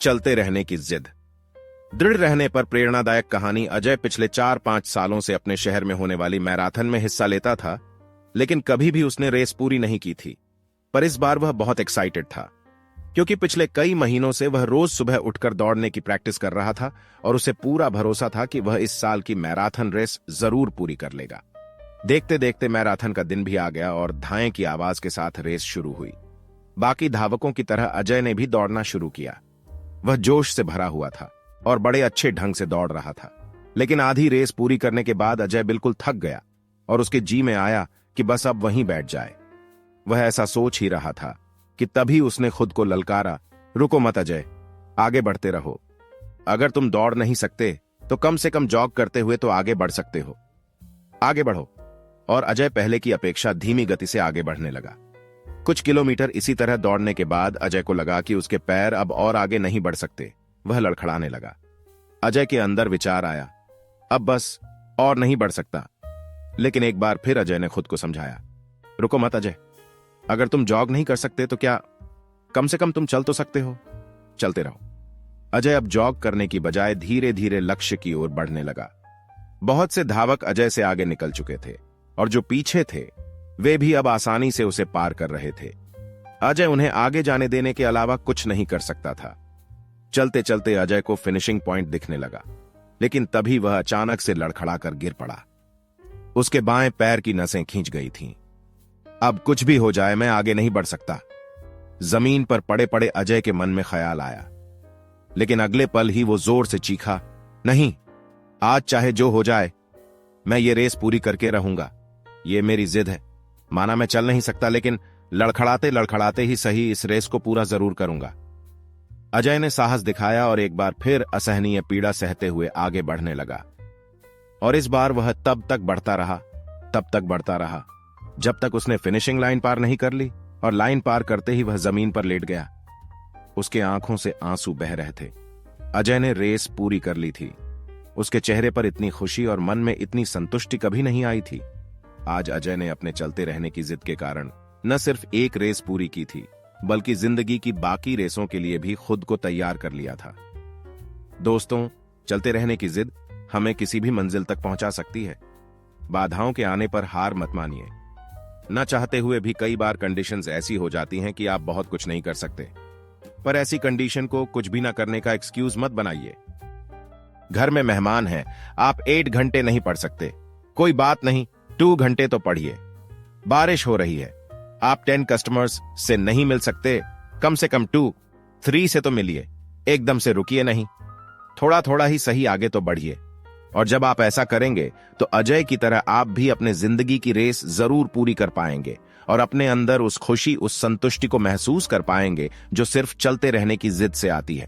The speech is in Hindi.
चलते रहने की जिद। दृढ़ रहने पर प्रेरणादायक कहानी। अजय पिछले 4-5 सालों से अपने शहर में होने वाली मैराथन में हिस्सा लेता था, लेकिन कभी भी उसने रेस पूरी नहीं की थी। पर इस बार वह बहुत एक्साइटेड था, क्योंकि पिछले कई महीनों से वह रोज सुबह उठकर दौड़ने की प्रैक्टिस कर रहा था और उसे पूरा भरोसा था कि वह इस साल की मैराथन रेस जरूर पूरी कर लेगा। देखते देखते मैराथन का दिन भी आ गया और धाएं की आवाज के साथ रेस शुरू हुई। बाकी धावकों की तरह अजय ने भी दौड़ना शुरू किया। वह जोश से भरा हुआ था और बड़े अच्छे ढंग से दौड़ रहा था। लेकिन आधी रेस पूरी करने के बाद अजय बिल्कुल थक गया और उसके जी में आया कि बस अब वहीं बैठ जाए। वह ऐसा सोच ही रहा था कि तभी उसने खुद को ललकारा, रुको मत अजय, आगे बढ़ते रहो। अगर तुम दौड़ नहीं सकते तो कम से कम जॉग करते हुए तो आगे बढ़ सकते हो। आगे बढ़ो। और अजय पहले की अपेक्षा धीमी गति से आगे बढ़ने लगा। कुछ किलोमीटर इसी तरह दौड़ने के बाद अजय को लगा कि उसके पैर अब और आगे नहीं बढ़ सकते। वह लड़खड़ाने लगा। अजय के अंदर विचार आया, अब बस और नहीं बढ़ सकता। लेकिन एक बार फिर अजय ने खुद को समझाया, रुको मत अजय, अगर तुम जॉग नहीं कर सकते तो क्या कम से कम तुम चल तो सकते हो। चलते रहो। अजय अब जॉग करने की बजाय धीरे धीरे लक्ष्य की ओर बढ़ने लगा। बहुत से धावक अजय से आगे निकल चुके थे और जो पीछे थे वे भी अब आसानी से उसे पार कर रहे थे। अजय उन्हें आगे जाने देने के अलावा कुछ नहीं कर सकता था। चलते चलते अजय को फिनिशिंग पॉइंट दिखने लगा, लेकिन तभी वह अचानक से लड़खड़ा कर गिर पड़ा। उसके बाएं पैर की नसें खींच गई थीं। अब कुछ भी हो जाए मैं आगे नहीं बढ़ सकता। जमीन पर पड़े पड़े अजय के मन में ख्याल आया, लेकिन अगले पल ही वो जोर से चीखा, नहीं, आज चाहे जो हो जाए मैं ये रेस पूरी करके रहूंगा। ये मेरी जिद है। माना मैं चल नहीं सकता, लेकिन लड़खड़ाते लड़खड़ाते ही सही इस रेस को पूरा जरूर करूंगा। अजय ने साहस दिखाया और एक बार फिर असहनीय पीड़ा सहते हुए आगे बढ़ने लगा। और इस बार वह तब तक बढ़ता रहा जब तक उसने फिनिशिंग लाइन पार नहीं कर ली, और लाइन पार करते ही वह जमीन पर लेट गया। उसके आंखों से आंसू बह रहे थे। अजय ने रेस पूरी कर ली थी। उसके चेहरे पर इतनी खुशी और मन में इतनी संतुष्टि कभी नहीं आई थी। आज अजय ने अपने चलते रहने की जिद के कारण न सिर्फ एक रेस पूरी की थी, बल्कि जिंदगी की बाकी रेसों के लिए भी खुद को तैयार कर लिया था। दोस्तों, चलते रहने की जिद हमें किसी भी मंजिल तक पहुंचा सकती है। बाधाओं के आने पर हार मत मानिए। न चाहते हुए भी कई बार कंडीशंस ऐसी हो जाती हैं कि आप बहुत कुछ नहीं कर सकते, पर ऐसी कंडीशन को कुछ भी ना करने का एक्सक्यूज मत बनाइए। घर में मेहमान हैं, आप 8 घंटे नहीं पढ़ सकते, कोई बात नहीं, 2 घंटे तो पढ़िए। बारिश हो रही है, आप 10 कस्टमर्स से नहीं मिल सकते, कम से कम 2-3 से तो मिलिए। एकदम से रुकिए नहीं, थोड़ा थोड़ा ही सही आगे तो बढ़िए। और जब आप ऐसा करेंगे तो अजय की तरह आप भी अपने जिंदगी की रेस जरूर पूरी कर पाएंगे और अपने अंदर उस खुशी, उस संतुष्टि को महसूस कर पाएंगे जो सिर्फ चलते रहने की जिद से आती है।